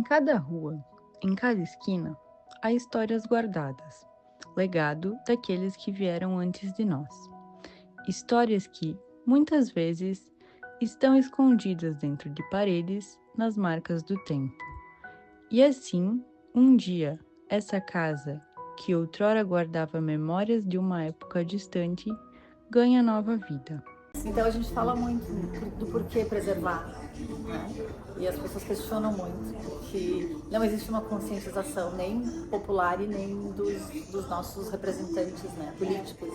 cada rua, em cada esquina, há histórias guardadas, legado daqueles que vieram antes de nós. Histórias que, muitas vezes, estão escondidas dentro de paredes, nas marcas do tempo. E assim, um dia, essa casa, que outrora guardava memórias de uma época distante, ganha nova vida. Então a gente fala muito do porquê preservar, né? E as pessoas questionam muito, porque não existe uma conscientização nem popular e nem dos nossos representantes, né, políticos.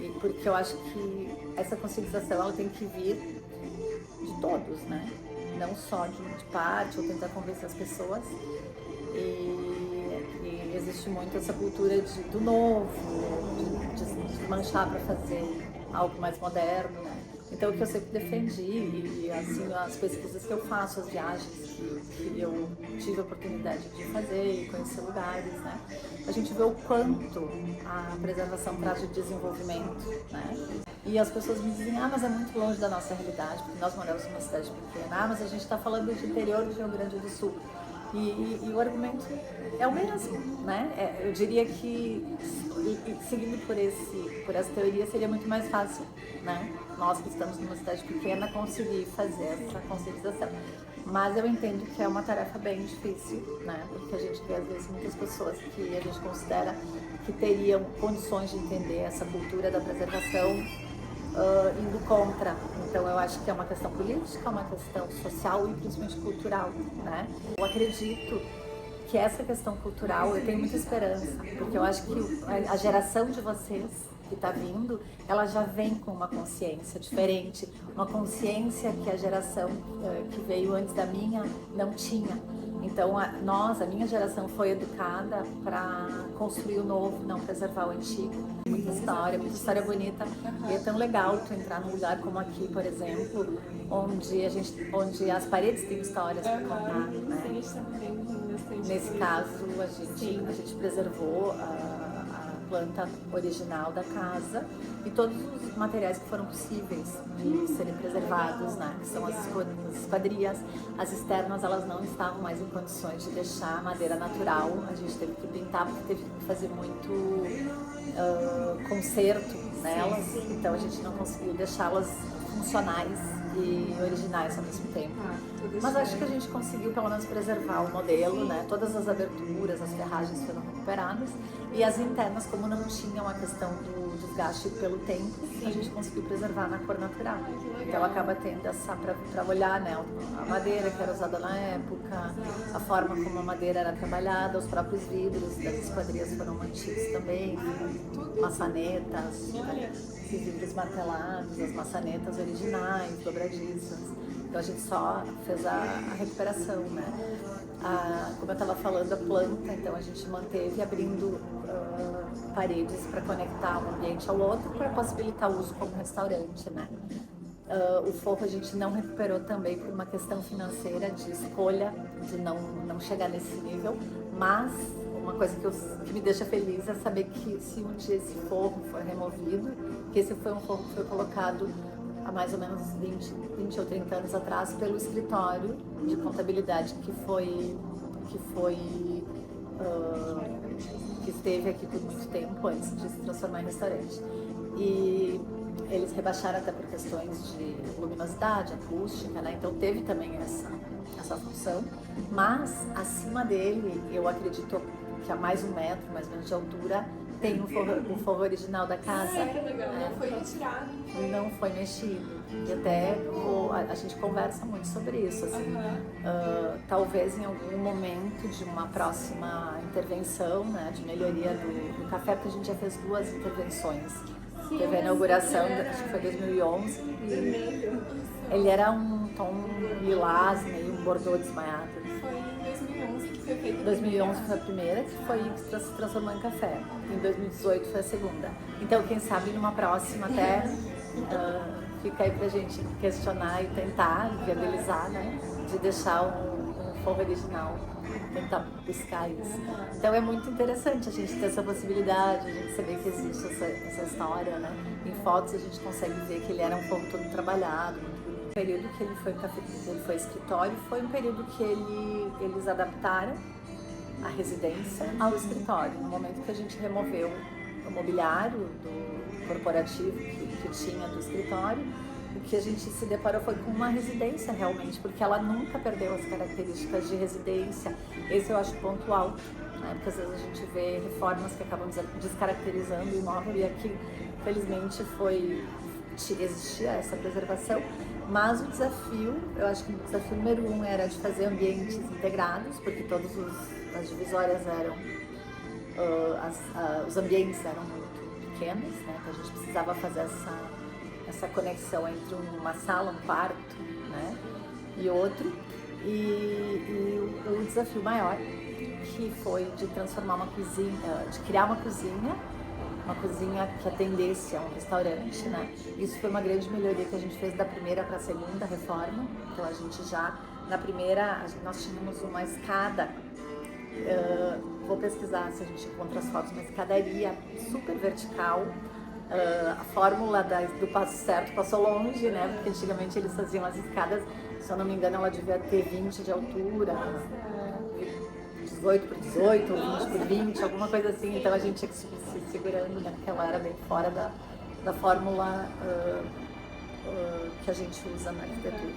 E porque eu acho que essa conscientização ela tem que vir de todos, né? Não só de parte, ou tentar convencer as pessoas. E existe muito essa cultura do novo, de manchar para fazer algo mais moderno, né? Então o que eu sempre defendi e assim as pesquisas que eu faço, as viagens que eu tive a oportunidade de fazer e conhecer lugares, né? A gente vê o quanto a preservação traz de desenvolvimento, né? E as pessoas me dizem, mas é muito longe da nossa realidade, porque nós moramos numa cidade pequena, mas a gente está falando do interior do Rio Grande do Sul. E o argumento é o mesmo, né? Eu diria que seguindo por essa teoria seria muito mais fácil, né? Nós que estamos numa cidade pequena conseguir fazer essa conscientização. Mas eu entendo que é uma tarefa bem difícil, né? Porque a gente vê às vezes muitas pessoas que a gente considera que teriam condições de entender essa cultura da preservação indo contra. Então eu acho que é uma questão política, uma questão social e principalmente cultural, né? Eu acredito que essa questão cultural, eu tenho muita esperança, porque eu acho que a geração de vocês que está vindo, ela já vem com uma consciência diferente, uma consciência que a geração que veio antes da minha não tinha. Então a minha geração foi educada para construir o novo, não preservar o antigo. Muita história bonita. E é tão legal tu entrar num lugar como aqui, por exemplo, onde as paredes têm histórias para contar, né? Nesse caso, a gente preservou a planta original da casa e todos os materiais que foram possíveis de serem preservados, né? Que são as esquadrias. As externas, elas não estavam mais em condições de deixar a madeira natural. A gente teve que pintar porque teve que fazer muito conserto nelas. Então a gente não conseguiu deixá-las funcionais e originais ao mesmo tempo. Mas acho que a gente conseguiu pelo menos preservar o modelo, né? Todas as aberturas, as ferragens foram recuperadas e as internas, como não tinham a questão do desgaste pelo tempo, a gente conseguiu preservar na cor natural. Então acaba tendo essa para olhar, né? A madeira que era usada na época, a forma como a madeira era trabalhada, os próprios vidros das esquadrias foram mantidos também, maçanetas, esses vidros martelados, as maçanetas originais, dobradiças. Então a gente só fez a recuperação, né? Como eu estava falando, a planta, então a gente manteve abrindo paredes para conectar um ambiente ao outro para possibilitar o uso como restaurante, né? O forro a gente não recuperou também por uma questão financeira de escolha, de não chegar nesse nível, mas uma coisa que me deixa feliz é saber que se um dia esse forro for removido, que esse foi um forro que foi colocado há mais ou menos 20 ou 30 anos atrás pelo escritório de contabilidade que esteve aqui por muito tempo antes de se transformar em restaurante. E eles rebaixaram até por questões de luminosidade, acústica, né? Então teve também essa função, mas acima dele, eu acredito que a mais 1 metro, mais ou menos de altura, tem o forro original da casa. Que legal, não foi retirado. Não foi mexido. E até a gente conversa muito sobre isso, assim. Talvez em algum momento de uma próxima intervenção, né, de melhoria do café, porque a gente já fez 2 intervenções. Sim, teve a inauguração, acho que foi 2011. Vermelho. Ele era um tom lilás, meio um bordô desmaiado. Foi em 2011 que foi feito. 2011 foi a primeira, que foi que se transformou em café. Em 2018 foi a segunda. Então, quem sabe numa próxima até fica aí pra gente questionar e tentar viabilizar, né? De deixar um forro original, tentar buscar isso. Então é muito interessante a gente ter essa possibilidade, a gente saber que existe essa história, né? Em fotos a gente consegue ver que ele era um forro todo trabalhado. O período que ele foi escritório foi um período que eles adaptaram a residência ao escritório. No momento que a gente removeu o mobiliário do corporativo que tinha do escritório, o que a gente se deparou foi com uma residência realmente, porque ela nunca perdeu as características de residência. Esse eu acho ponto alto, né? Porque às vezes a gente vê reformas que acabam descaracterizando o imóvel, e aqui, felizmente, existia essa preservação. Mas o desafio, eu acho que o desafio número 1 era de fazer ambientes integrados, porque todas as divisórias eram, os ambientes eram muito pequenos, né? Então a gente precisava fazer essa conexão entre uma sala, um quarto, né, e outro. E o desafio maior, que foi de transformar uma cozinha, de criar uma cozinha que atendesse a um restaurante, né? Isso foi uma grande melhoria que a gente fez da primeira para a segunda reforma. Então a gente já, na primeira, nós tínhamos uma escada, vou pesquisar se a gente encontra as fotos, uma escadaria super vertical. A fórmula do passo certo passou longe, né? Porque antigamente eles faziam as escadas, se eu não me engano, ela devia ter 20 de altura, 18 por 18, ou 20 por 20, alguma coisa assim. Então a gente tinha que se segurando, né? Porque ela era bem fora da fórmula que a gente usa na arquitetura.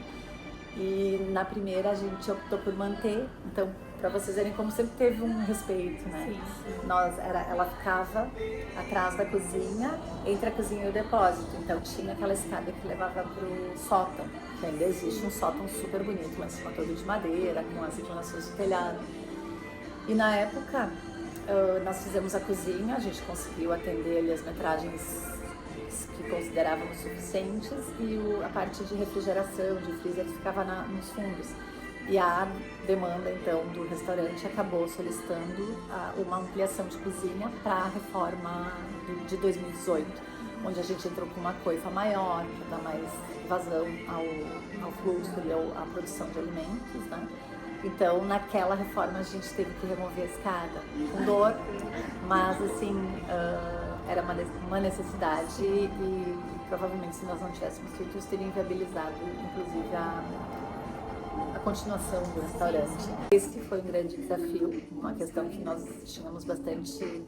E na primeira a gente optou por manter, então, para vocês verem como sempre teve um respeito, né? Sim. Ela ficava atrás da cozinha, entre a cozinha e o depósito, então tinha aquela escada que levava para o sótão, que ainda existe um sótão super bonito, lá em cima todo de madeira, com as inclinações do telhado. E na época, nós fizemos a cozinha, a gente conseguiu atender ali as metragens que considerávamos suficientes, e a parte de refrigeração, de freezer, ficava nos fundos. E a demanda, então, do restaurante acabou solicitando uma ampliação de cozinha para a reforma de 2018, onde a gente entrou com uma coifa maior, para dar mais vazão ao fluxo e à produção de alimentos, né? Então, naquela reforma, a gente teve que remover a escada, com dor, mas, assim, era uma necessidade, e provavelmente, se nós não tivéssemos feito isso, teria inviabilizado, inclusive, a continuação do restaurante. Esse foi um grande desafio, uma questão que nós tínhamos bastante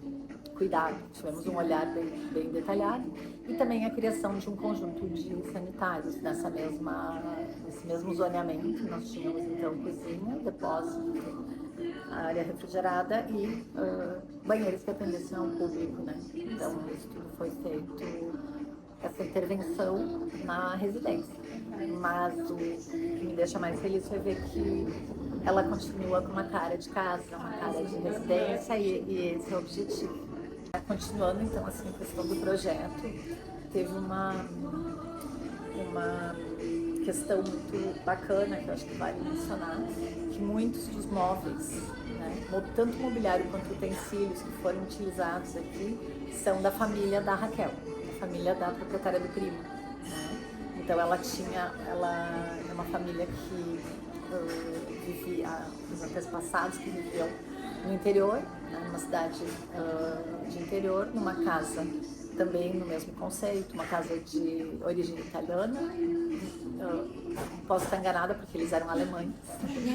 cuidado, tivemos um olhar bem detalhado, e também a criação de um conjunto de sanitários nesse mesmo zoneamento. Nós tínhamos então cozinha, depósito, área refrigerada e banheiros que atendessem ao público, né? Então isso tudo foi feito, essa intervenção na residência. Mas o que me deixa mais feliz foi ver que ela continua com uma cara de casa, uma cara de residência, e esse é o objetivo. Continuando então assim a questão do projeto, teve uma questão muito bacana que eu acho que vale mencionar, que muitos dos móveis, né, tanto mobiliário quanto utensílios que foram utilizados aqui, são da família da Raquel, da família da proprietária do primo, né? Então ela é uma família que vivia, os antepassados que viviam no interior, né, numa cidade de interior, numa casa também no mesmo conceito, uma casa de origem italiana. Posso estar enganada porque eles eram alemães,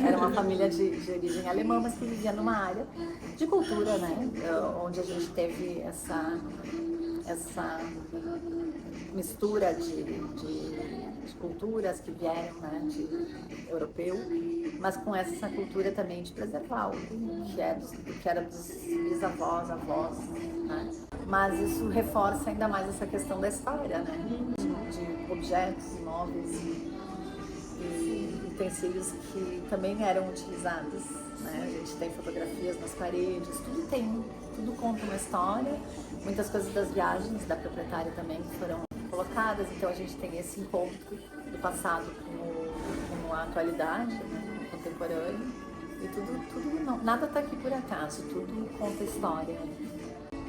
era uma família de origem alemã, mas que vivia numa área de cultura, né, onde a gente teve essa mistura de culturas que vieram, né, de europeu, mas com essa cultura também de preservar o que era dos bisavós, avós, né? Mas isso reforça ainda mais essa questão da história, né, de objetos, imóveis e utensílios que também eram utilizados, né? A gente tem fotografias nas paredes, tudo conta uma história, muitas coisas das viagens da proprietária também foram colocadas, então a gente tem esse encontro do passado com a atualidade, né, contemporâneo, e nada está aqui por acaso, tudo conta história.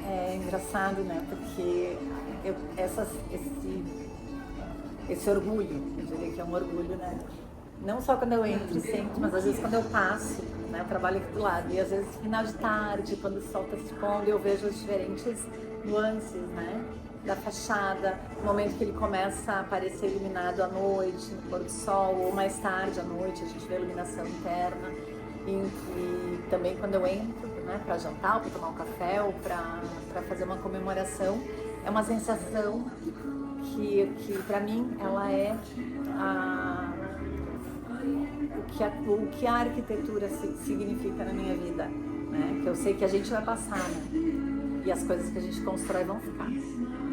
É engraçado, né, porque esse orgulho, eu diria que é um orgulho, né, Não só quando eu entro e sento, mas às vezes quando eu passo, né? Eu trabalho aqui do lado. E às vezes final de tarde, quando o sol está se pondo, eu vejo as diferentes nuances, né? Da fachada, no momento que ele começa a aparecer iluminado à noite, no pôr do sol, ou mais tarde à noite, a gente vê a iluminação interna. E também quando eu entro, né, para jantar, ou para tomar um café, ou para fazer uma comemoração, é uma sensação que para mim, ela é o que a arquitetura significa na minha vida, né? Que eu sei que a gente vai passar, né? E as coisas que a gente constrói vão ficar.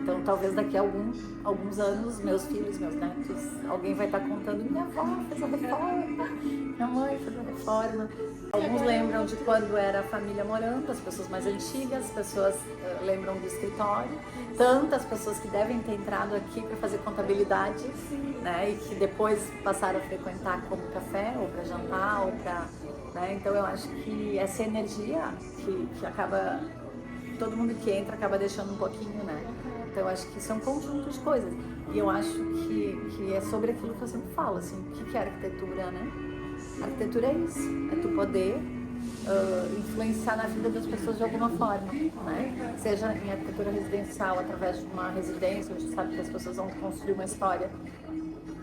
Então, talvez daqui a alguns anos, meus filhos, meus netos, alguém vai estar contando: minha avó fez a reforma, minha mãe fez a reforma. Alguns lembram de quando era a família morando, as pessoas mais antigas, as pessoas lembram do escritório. Tantas pessoas que devem ter entrado aqui para fazer contabilidade, né? E que depois passaram a frequentar como café, ou para jantar, ou para... Né? Então, eu acho que essa energia que acaba... Todo mundo que entra acaba deixando um pouquinho, né? Então, eu acho que isso é um conjunto de coisas. E eu acho que é sobre aquilo que eu sempre falo, assim, o que é arquitetura, né? A arquitetura é isso, é tu poder influenciar na vida das pessoas de alguma forma, né? Seja em arquitetura residencial, através de uma residência, onde tu sabe que as pessoas vão construir uma história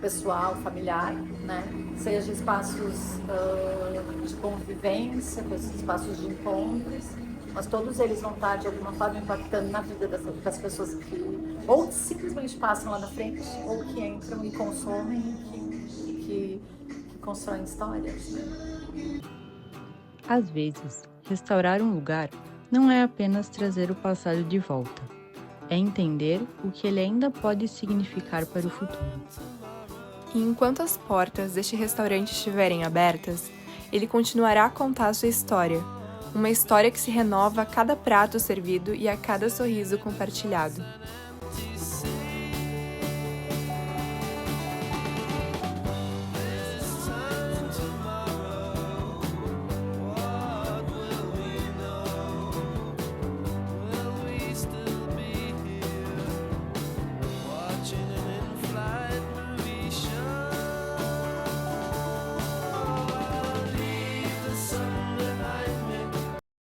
pessoal, familiar, né? Seja espaços de convivência, espaços de encontros, mas todos eles vão estar de alguma forma impactando na vida das pessoas que ou simplesmente passam lá na frente, ou que entram e consomem e que constroem histórias, né? Às vezes, restaurar um lugar não é apenas trazer o passado de volta, é entender o que ele ainda pode significar para o futuro. E enquanto as portas deste restaurante estiverem abertas, ele continuará a contar sua história. Uma história que se renova a cada prato servido e a cada sorriso compartilhado.